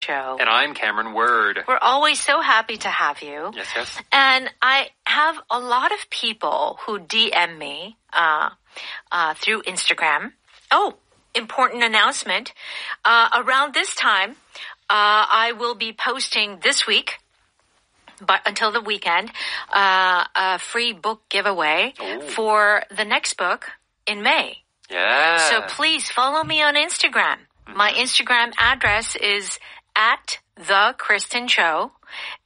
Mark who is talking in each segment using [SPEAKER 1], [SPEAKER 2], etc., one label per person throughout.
[SPEAKER 1] Joe.
[SPEAKER 2] And I'm Cameron Word.
[SPEAKER 1] We're always so happy to have you.
[SPEAKER 2] Yes, yes.
[SPEAKER 1] And I have a lot of people who DM me through Instagram. Oh, important announcement. Around this time, I will be posting this week, but until the weekend, a free book giveaway for the next book in May.
[SPEAKER 2] Yeah.
[SPEAKER 1] So please follow me on Instagram. My Instagram address is @TheKristenShow,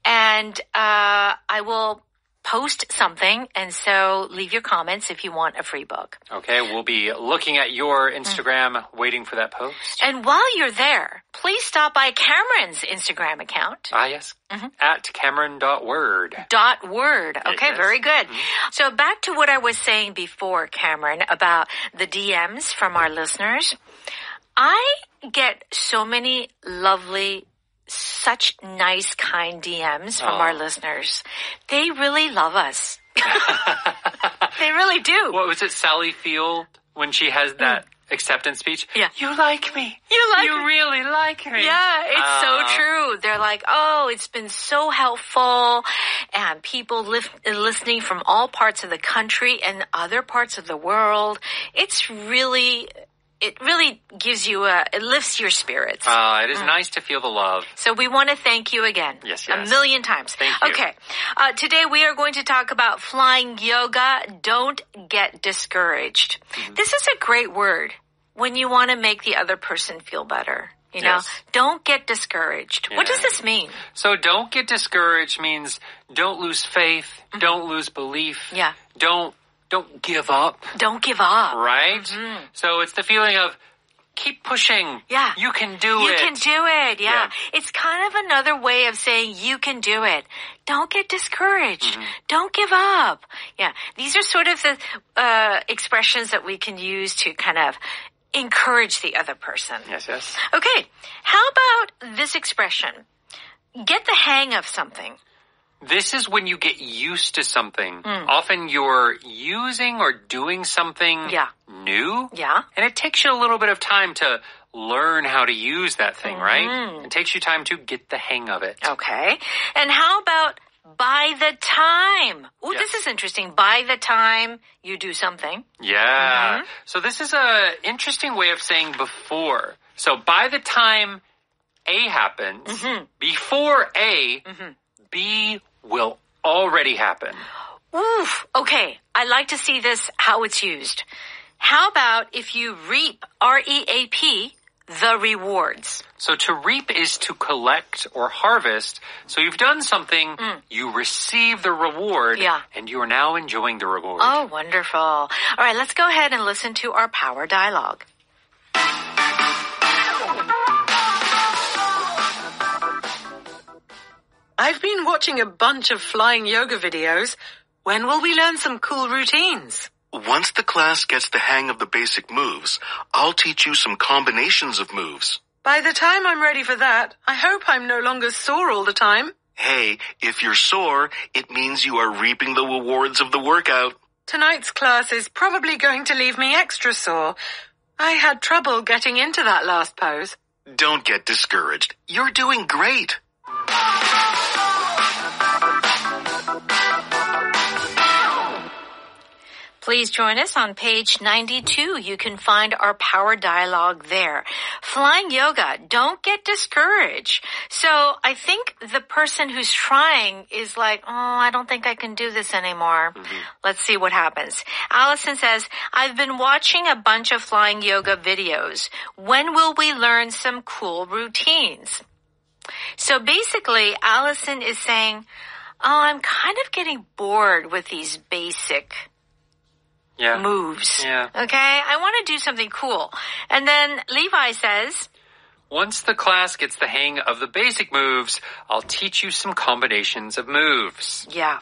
[SPEAKER 1] and I will post something, and so leave your comments if you want a free book.
[SPEAKER 2] Okay, we'll be looking at your Instagram, waiting for that post.
[SPEAKER 1] And while you're there, please stop by Cameron's Instagram account.
[SPEAKER 2] Ah, yes. At Cameron.word.
[SPEAKER 1] .word. Okay,
[SPEAKER 2] Yes.
[SPEAKER 1] very good. So back to what I was saying before, Cameron, about the DMs from our listeners. I get so many lovely, such nice, kind DMs from our listeners. They really love us. They really do.
[SPEAKER 2] What was it, Sally Field, when she has that acceptance speech?
[SPEAKER 1] Yeah.
[SPEAKER 2] You like me.
[SPEAKER 1] You
[SPEAKER 2] really like me.
[SPEAKER 1] Yeah, it's so true. They're like, oh, it's been so helpful. And people listening from all parts of the country and other parts of the world. It really gives you it lifts your spirits.
[SPEAKER 2] It is nice to feel the love.
[SPEAKER 1] So we want to thank you again.
[SPEAKER 2] Yes,
[SPEAKER 1] A million times.
[SPEAKER 2] Thank you.
[SPEAKER 1] Okay. Today we are going to talk about flying yoga. Don't get discouraged. This is a great word when you want to make the other person feel better. You know, don't get discouraged.
[SPEAKER 2] Yeah.
[SPEAKER 1] What does this mean?
[SPEAKER 2] So don't get discouraged means don't lose faith, don't lose belief.
[SPEAKER 1] Yeah.
[SPEAKER 2] Don't give up.
[SPEAKER 1] Don't give up.
[SPEAKER 2] Right? So it's the feeling of keep pushing.
[SPEAKER 1] Yeah.
[SPEAKER 2] You can do it.
[SPEAKER 1] You can do it. Yeah.
[SPEAKER 2] Yeah.
[SPEAKER 1] It's kind of another way of saying you can do it. Don't get discouraged. Don't give up. Yeah. These are sort of the expressions that we can use to kind of encourage the other person.
[SPEAKER 2] Yes, yes.
[SPEAKER 1] Okay. How about this expression? Get the hang of something.
[SPEAKER 2] This is when you get used to something. Often you're using or doing something new.
[SPEAKER 1] Yeah.
[SPEAKER 2] And it takes you a little bit of time to learn how to use that thing, right? It takes you time to get the hang of it.
[SPEAKER 1] Okay. And how about by the time? Oh,
[SPEAKER 2] Yes.
[SPEAKER 1] this is interesting. By the time you do something.
[SPEAKER 2] Yeah. So this is a interesting way of saying before. So by the time A happens, before A, B will already happen.
[SPEAKER 1] Oof. Okay. I like to see this, how it's used. How about if you reap, R-E-A-P, the rewards?
[SPEAKER 2] So to reap is to collect or harvest. So you've done something, you receive the reward, and you are now enjoying the reward.
[SPEAKER 1] Oh, wonderful. All right, let's go ahead and listen to our power dialogue.
[SPEAKER 3] I've been watching a bunch of flying yoga videos. When will we learn some cool routines?
[SPEAKER 4] Once the class gets the hang of the basic moves, I'll teach you some combinations of moves.
[SPEAKER 3] By the time I'm ready for that, I hope I'm no longer sore all the time.
[SPEAKER 4] Hey, if you're sore, it means you are reaping the rewards of the workout.
[SPEAKER 3] Tonight's class is probably going to leave me extra sore. I had trouble getting into that last pose.
[SPEAKER 4] Don't get discouraged. You're doing great.
[SPEAKER 1] Please join us on page 92. You can find our power dialogue there. Flying yoga, don't get discouraged. So I think the person who's trying is like, oh, I don't think I can do this anymore. Let's see what happens. Allison says, I've been watching a bunch of flying yoga videos. When will we learn some cool routines? So basically, Allison is saying, oh, I'm kind of getting bored with these basic moves.
[SPEAKER 2] Yeah.
[SPEAKER 1] Okay? I want to do something cool. And then Levi says,
[SPEAKER 2] once the class gets the hang of the basic moves, I'll teach you some combinations of moves.
[SPEAKER 1] Yeah.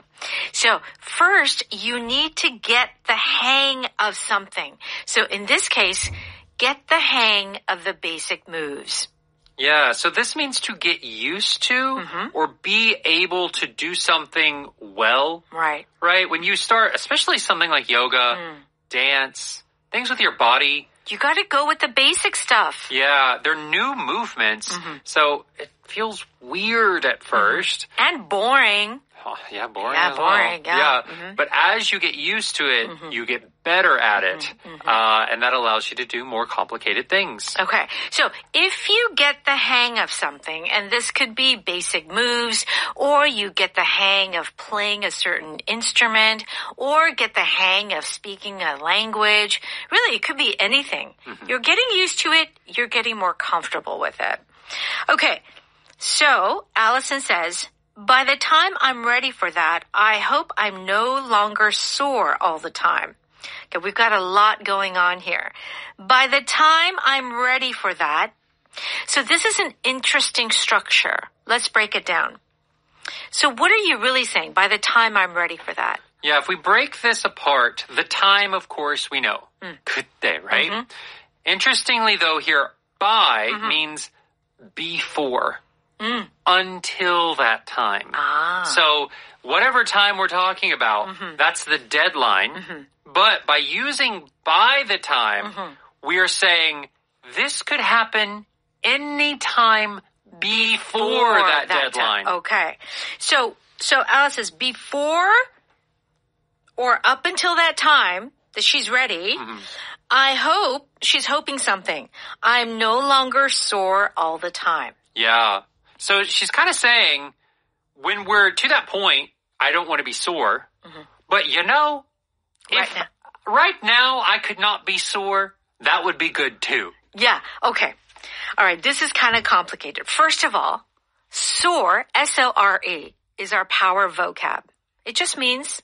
[SPEAKER 1] So first, you need to get the hang of something. So in this case, get the hang of the basic moves.
[SPEAKER 2] Yeah, so this means to get used to or be able to do something well.
[SPEAKER 1] Right.
[SPEAKER 2] Right? When you start, especially something like yoga, dance, things with your body.
[SPEAKER 1] You got to go with the basic stuff.
[SPEAKER 2] Yeah, they're new movements. So feels weird at first.
[SPEAKER 1] And boring.
[SPEAKER 2] Oh, yeah, boring
[SPEAKER 1] Yeah,
[SPEAKER 2] as
[SPEAKER 1] boring,
[SPEAKER 2] well.
[SPEAKER 1] yeah.
[SPEAKER 2] But as you get used to it, you get better at it. And that allows you to do more complicated things.
[SPEAKER 1] Okay, so if you get the hang of something, and this could be basic moves, or you get the hang of playing a certain instrument, or get the hang of speaking a language, really it could be anything. You're getting used to it, you're getting more comfortable with it. Okay, so Allison says, by the time I'm ready for that, I hope I'm no longer sore all the time. Okay, we've got a lot going on here. By the time I'm ready for that. So this is an interesting structure. Let's break it down. So what are you really saying? By the time I'm ready for that.
[SPEAKER 2] Yeah, if we break this apart, the time, of course, we know. 그때, right? Interestingly, though, here, by means before. Until that time. So whatever time we're talking about, that's the deadline. But by using by the time, we are saying this could happen any time before that deadline.
[SPEAKER 1] Okay. So Alice says before or up until that time that she's ready, I hope she's hoping something. I'm no longer sore all the time.
[SPEAKER 2] Yeah. So she's kind of saying, when we're to that point, I don't want to be sore. But you know, if right now I could not be sore, that would be good too.
[SPEAKER 1] Yeah, okay. All right, this is kind of complicated. First of all, sore, S-O-R-E, is our power vocab. It just means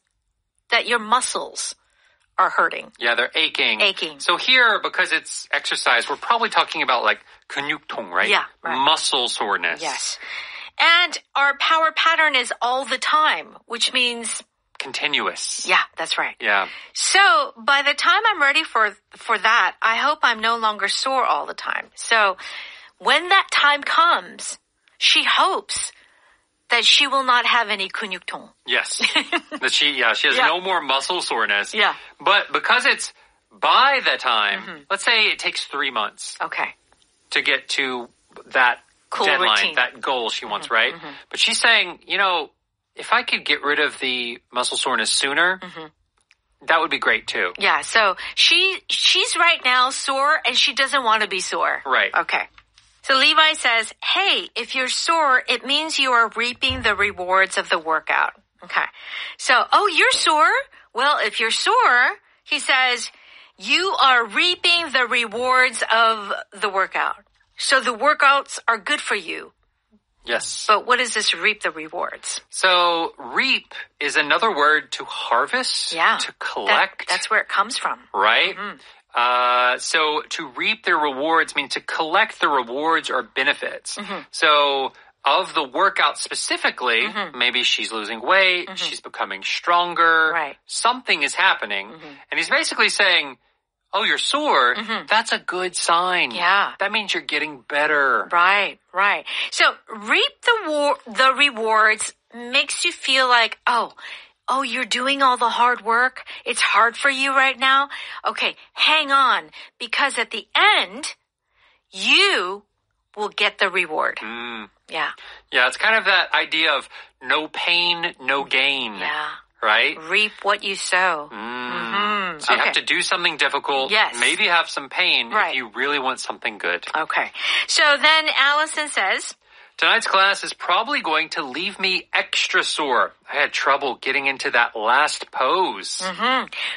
[SPEAKER 1] that your muscles are hurting.
[SPEAKER 2] Yeah, they're aching.
[SPEAKER 1] Aching.
[SPEAKER 2] So here, because it's exercise, we're probably talking about like 근육통, right?
[SPEAKER 1] Yeah, right.
[SPEAKER 2] Muscle soreness.
[SPEAKER 1] Yes. And our power pattern is all the time, which means
[SPEAKER 2] continuous.
[SPEAKER 1] Yeah, that's right.
[SPEAKER 2] Yeah.
[SPEAKER 1] So by the time I'm ready for that, I hope I'm no longer sore all the time. So when that time comes, she hopes that she will not have any 근육통.
[SPEAKER 2] Yes. That she has no more muscle soreness.
[SPEAKER 1] Yeah.
[SPEAKER 2] But because it's by the time, let's say it takes 3 months.
[SPEAKER 1] Okay.
[SPEAKER 2] To get to that
[SPEAKER 1] cool
[SPEAKER 2] deadline,
[SPEAKER 1] routine.
[SPEAKER 2] that goal she wants, right? But she's saying, you know, if I could get rid of the muscle soreness sooner, that would be great too.
[SPEAKER 1] Yeah, so she's right now sore and she doesn't want to be sore.
[SPEAKER 2] Right.
[SPEAKER 1] Okay. So Levi says, hey, if you're sore, it means you are reaping the rewards of the workout. Okay. So, oh, you're sore? Well, if you're sore, he says, you are reaping the rewards of the workout. So the workouts are good for you.
[SPEAKER 2] Yes.
[SPEAKER 1] But what is this reap the rewards?
[SPEAKER 2] So reap is another word to harvest, to collect.
[SPEAKER 1] That's where it comes from.
[SPEAKER 2] Right? So to reap the rewards means to collect the rewards or benefits. So of the workout specifically, maybe she's losing weight, she's becoming stronger,
[SPEAKER 1] right.
[SPEAKER 2] Something is happening. And he's basically saying, oh, you're sore, that's a good sign.
[SPEAKER 1] Yeah.
[SPEAKER 2] That means you're getting better.
[SPEAKER 1] Right, right. So reap the rewards makes you feel like, oh, you're doing all the hard work. It's hard for you right now. Okay, hang on, because at the end, you will get the reward. Yeah.
[SPEAKER 2] Yeah, it's kind of that idea of no pain, no gain.
[SPEAKER 1] Yeah.
[SPEAKER 2] Right?
[SPEAKER 1] Reap what you sow.
[SPEAKER 2] So you have to do something difficult.
[SPEAKER 1] Yes.
[SPEAKER 2] Maybe have some pain
[SPEAKER 1] right.
[SPEAKER 2] if you really want something good.
[SPEAKER 1] Okay. So then Allison says,
[SPEAKER 2] tonight's class is probably going to leave me extra sore. I had trouble getting into that last pose.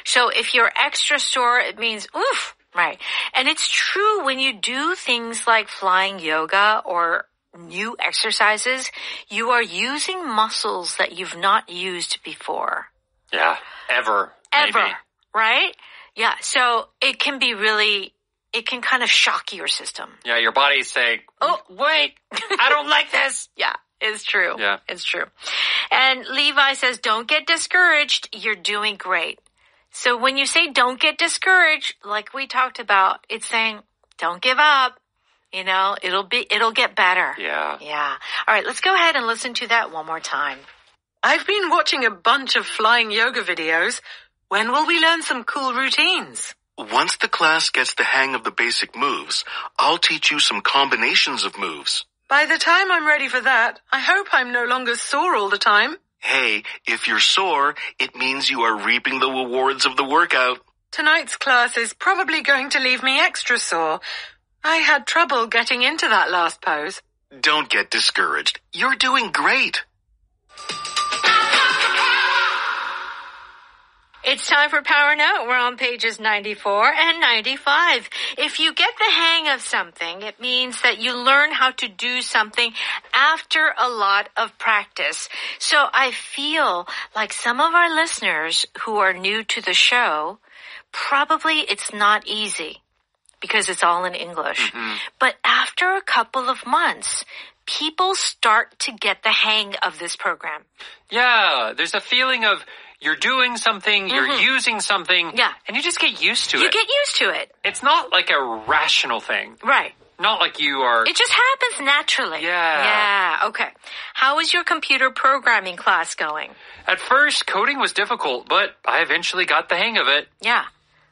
[SPEAKER 1] So if you're extra sore, it means oof. Right. And it's true when you do things like flying yoga or new exercises, you are using muscles that you've not used before.
[SPEAKER 2] Yeah, ever.
[SPEAKER 1] Ever,
[SPEAKER 2] maybe.
[SPEAKER 1] Right? Yeah, so it can be really, it can kind of shock your system.
[SPEAKER 2] Yeah, your body's saying, oh, wait, I don't like this.
[SPEAKER 1] Yeah, it's true.
[SPEAKER 2] Yeah.
[SPEAKER 1] It's true. And Levi says, don't get discouraged. You're doing great. So when you say don't get discouraged, like we talked about, it's saying don't give up. You know, it'll get better.
[SPEAKER 2] Yeah.
[SPEAKER 1] Yeah. All right, let's go ahead and listen to that one more time.
[SPEAKER 3] I've been watching a bunch of flying yoga videos. When will we learn some cool routines?
[SPEAKER 4] Once the class gets the hang of the basic moves, I'll teach you some combinations of moves.
[SPEAKER 3] By the time I'm ready for that, I hope I'm no longer sore all the time.
[SPEAKER 4] Hey, if you're sore, it means you are reaping the rewards of the workout.
[SPEAKER 3] Tonight's class is probably going to leave me extra sore. I had trouble getting into that last pose.
[SPEAKER 4] Don't get discouraged. You're doing great.
[SPEAKER 1] It's time for Power Note. We're on pages 94 and 95. If you get the hang of something, it means that you learn how to do something after a lot of practice. So I feel like some of our listeners who are new to the show, probably it's not easy because it's all in English. But after a couple of months, people start to get the hang of this program.
[SPEAKER 2] Yeah, there's a feeling of you're doing something, you're using something, and you just get used to it.
[SPEAKER 1] You get used to it.
[SPEAKER 2] It's not like a rational thing.
[SPEAKER 1] Right.
[SPEAKER 2] Not like you are...
[SPEAKER 1] It just happens naturally.
[SPEAKER 2] Yeah.
[SPEAKER 1] Okay. How is your computer programming class going?
[SPEAKER 2] At first, coding was difficult, but I eventually got the hang of it.
[SPEAKER 1] Yeah.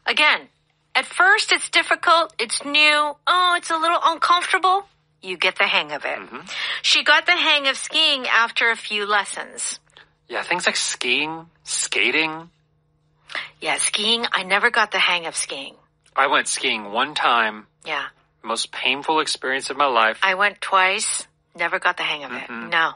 [SPEAKER 1] Again, at first it's difficult, it's new, it's a little uncomfortable. You get the hang of it. She got the hang of skiing after a few lessons.
[SPEAKER 2] Yeah, things like skiing, skating.
[SPEAKER 1] Yeah, skiing, I never got the hang of skiing.
[SPEAKER 2] I went skiing one time.
[SPEAKER 1] Yeah.
[SPEAKER 2] Most painful experience of my life.
[SPEAKER 1] I went twice, never got the hang of it. No.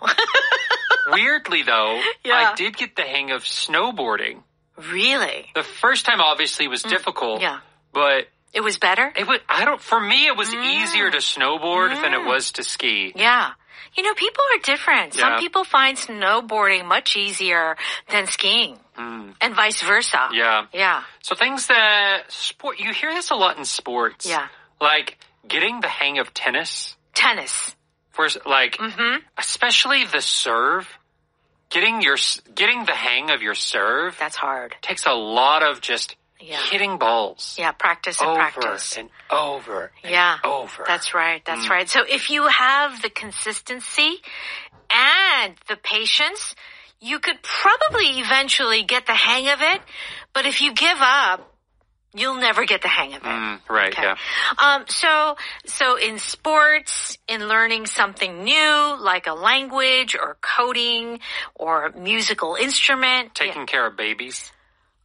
[SPEAKER 2] Weirdly, though,
[SPEAKER 1] Yeah.
[SPEAKER 2] I did get the hang of snowboarding.
[SPEAKER 1] Really?
[SPEAKER 2] The first time obviously was difficult.
[SPEAKER 1] Yeah.
[SPEAKER 2] But
[SPEAKER 1] It was better?
[SPEAKER 2] it was, for me, it was easier to snowboard than it was to ski.
[SPEAKER 1] Yeah. You know, people are different. Some
[SPEAKER 2] Yeah.
[SPEAKER 1] people find snowboarding much easier than skiing. And vice versa.
[SPEAKER 2] Yeah.
[SPEAKER 1] Yeah.
[SPEAKER 2] So things that you hear this a lot in sports.
[SPEAKER 1] Yeah.
[SPEAKER 2] Like getting the hang of tennis.
[SPEAKER 1] Tennis.
[SPEAKER 2] Especially the serve. Getting the hang of your serve
[SPEAKER 1] That's hard.
[SPEAKER 2] takes a lot of just
[SPEAKER 1] Yeah.
[SPEAKER 2] hitting balls.
[SPEAKER 1] Yeah, practice and
[SPEAKER 2] over
[SPEAKER 1] practice.
[SPEAKER 2] and over and
[SPEAKER 1] Yeah.
[SPEAKER 2] over.
[SPEAKER 1] That's right. That's right. So if you have the consistency and the patience, you could probably eventually get the hang of it. But if you give up, you'll never get the hang of it.
[SPEAKER 2] Right,
[SPEAKER 1] Okay.
[SPEAKER 2] yeah.
[SPEAKER 1] So in sports, in learning something new, like a language or coding or a musical instrument.
[SPEAKER 2] Taking care of babies.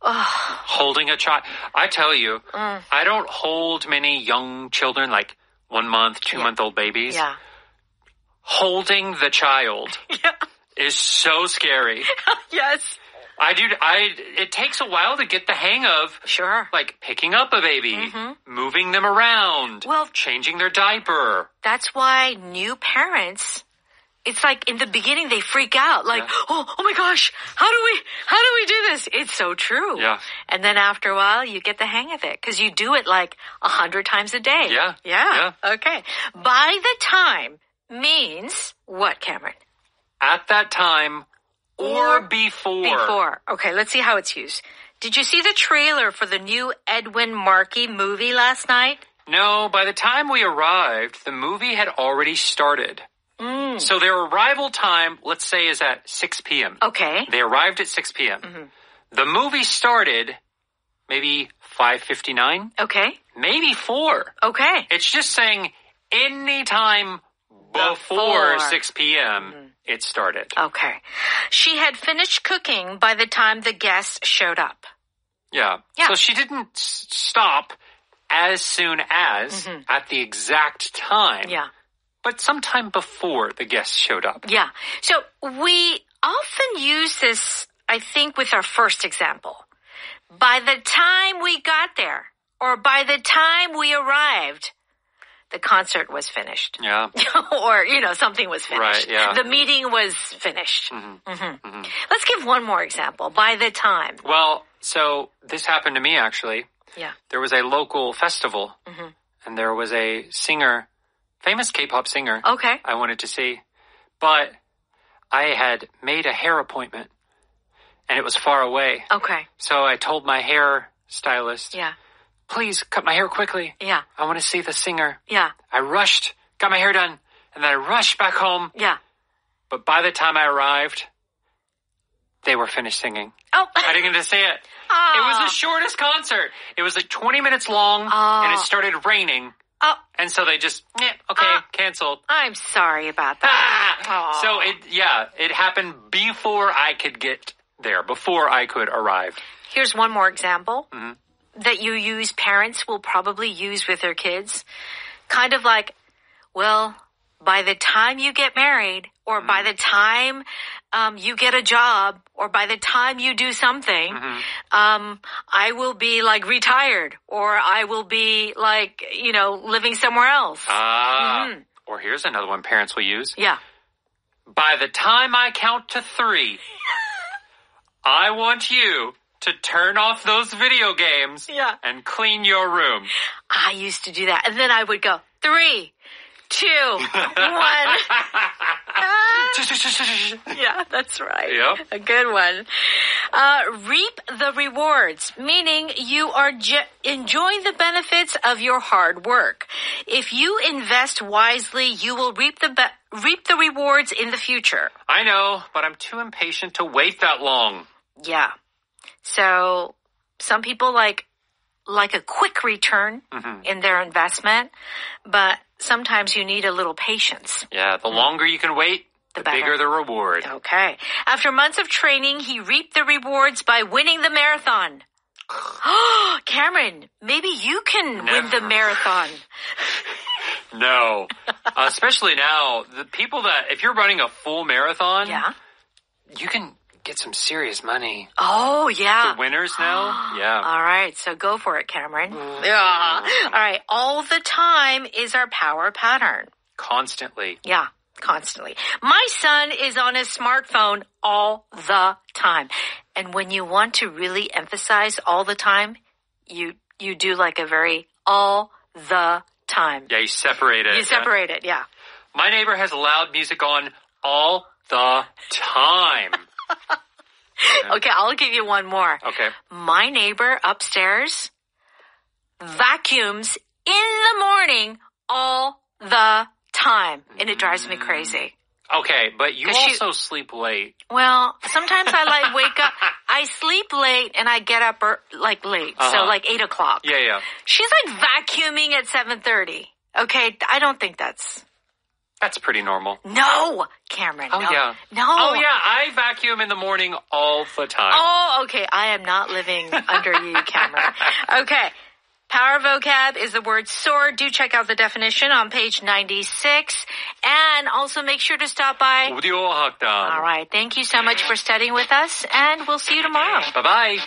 [SPEAKER 2] Holding a child. I tell you, I don't hold many young children, like 1 month, 2-month-old babies.
[SPEAKER 1] Yeah.
[SPEAKER 2] Holding the child is so scary.
[SPEAKER 1] Yes.
[SPEAKER 2] It takes a while to get the hang of.
[SPEAKER 1] Sure.
[SPEAKER 2] Like picking up a baby, moving them around,
[SPEAKER 1] Well-
[SPEAKER 2] changing their diaper.
[SPEAKER 1] That's why new parents, it's like in the beginning they freak out, like, oh my gosh, how do we do this? It's so true.
[SPEAKER 2] Yeah.
[SPEAKER 1] And then after a while, you get the hang of it because you do it like 100 times a day.
[SPEAKER 2] Yeah.
[SPEAKER 1] Yeah. Okay. By the time means what, Cameron?
[SPEAKER 2] At that time or before.
[SPEAKER 1] Before. Okay, let's see how it's used. Did you see the trailer for the new Edwin Markey movie last night?
[SPEAKER 2] No, by the time we arrived, the movie had already started. So their arrival time, let's say, is at 6 p.m.
[SPEAKER 1] Okay.
[SPEAKER 2] They arrived at 6 p.m. The movie started maybe 5:59,
[SPEAKER 1] Okay.
[SPEAKER 2] maybe 4.
[SPEAKER 1] Okay.
[SPEAKER 2] It's just saying any time before 6 p.m. it started.
[SPEAKER 1] Okay. She had finished cooking by the time the guests showed up.
[SPEAKER 2] Yeah.
[SPEAKER 1] Yeah.
[SPEAKER 2] So she didn't stop as soon as at the exact time.
[SPEAKER 1] Yeah.
[SPEAKER 2] But sometime before the guests showed up.
[SPEAKER 1] Yeah. So we often use this, I think, with our first example. By the time we got there, or by the time we arrived, the concert was finished.
[SPEAKER 2] Yeah.
[SPEAKER 1] Or, something was finished.
[SPEAKER 2] Right, yeah.
[SPEAKER 1] The meeting was finished. Let's give one more example. By the time.
[SPEAKER 2] Well, so this happened to me, actually.
[SPEAKER 1] Yeah.
[SPEAKER 2] There was a local festival, and there was a singer, famous K-pop singer,
[SPEAKER 1] Okay.
[SPEAKER 2] I wanted to see. But I had made a hair appointment, and it was far away.
[SPEAKER 1] Okay.
[SPEAKER 2] So I told my hair stylist,
[SPEAKER 1] Yeah.
[SPEAKER 2] please cut my hair quickly.
[SPEAKER 1] Yeah.
[SPEAKER 2] I want to see the singer.
[SPEAKER 1] Yeah.
[SPEAKER 2] I rushed, got my hair done, and then I rushed back home.
[SPEAKER 1] Yeah.
[SPEAKER 2] But by the time I arrived, they were finished singing.
[SPEAKER 1] Oh.
[SPEAKER 2] I didn't get to see it. It was the shortest concert. It was like 20 minutes long, and it started raining
[SPEAKER 1] Oh.
[SPEAKER 2] And so they just, canceled.
[SPEAKER 1] I'm sorry about that.
[SPEAKER 2] So it happened before I could get there, before I could arrive.
[SPEAKER 1] Here's one more example that parents will probably use with their kids. Kind of like, well, by the time you get married, or by the time you get a job, or by the time you do something, I will be like retired, or I will be like, living somewhere else.
[SPEAKER 2] Or here's another one parents will use.
[SPEAKER 1] Yeah.
[SPEAKER 2] By the time I count to 3, I want you to turn off those video games and clean your room.
[SPEAKER 1] I used to do that. And then I would go, 3, 2, 1. Yeah, that's right.
[SPEAKER 2] Yep.
[SPEAKER 1] A good one. Reap the rewards, meaning you are enjoying the benefits of your hard work. If you invest wisely, you will reap the rewards in the future.
[SPEAKER 2] I know, but I'm too impatient to wait that long.
[SPEAKER 1] Yeah. So some people like a quick return in their investment, but sometimes you need a little patience.
[SPEAKER 2] Yeah, the longer you can wait, the bigger the reward.
[SPEAKER 1] Okay. After months of training, he reaped the rewards by winning the marathon. Cameron, maybe you can win the marathon.
[SPEAKER 2] No. Especially now, the people if you're running a full marathon, you can get some serious money.
[SPEAKER 1] Oh, yeah.
[SPEAKER 2] The winners now? Yeah.
[SPEAKER 1] All right, so go for it, Cameron. Yeah. All right, all the time is our power pattern.
[SPEAKER 2] Constantly.
[SPEAKER 1] Yeah, constantly. My son is on his smartphone all the time. And when you want to really emphasize all the time, you do like a very all the time.
[SPEAKER 2] Yeah, you separate it.
[SPEAKER 1] You separate it, yeah.
[SPEAKER 2] My neighbor has loud music on all the time.
[SPEAKER 1] Okay, I'll give you one more.
[SPEAKER 2] Okay.
[SPEAKER 1] My neighbor upstairs vacuums in the morning all the time, and it drives me crazy.
[SPEAKER 2] Okay, but you also sleep late.
[SPEAKER 1] Well, sometimes I wake up, I sleep late and I get up late, so like 8 o'clock.
[SPEAKER 2] Yeah.
[SPEAKER 1] She's like vacuuming at 7:30. Okay, I don't think that's
[SPEAKER 2] pretty normal.
[SPEAKER 1] No, Cameron.
[SPEAKER 2] Oh,
[SPEAKER 1] no.
[SPEAKER 2] yeah.
[SPEAKER 1] No.
[SPEAKER 2] Oh, yeah. I vacuum in the morning all the time.
[SPEAKER 1] Oh, okay. I am not living under you, Cameron. Okay. Power vocab is the word soar. Do check out the definition on page 96. And also make sure to stop by.
[SPEAKER 2] 오디오 학당.
[SPEAKER 1] All right. Thank you so much for studying with us. And we'll see you tomorrow.
[SPEAKER 2] Bye-bye.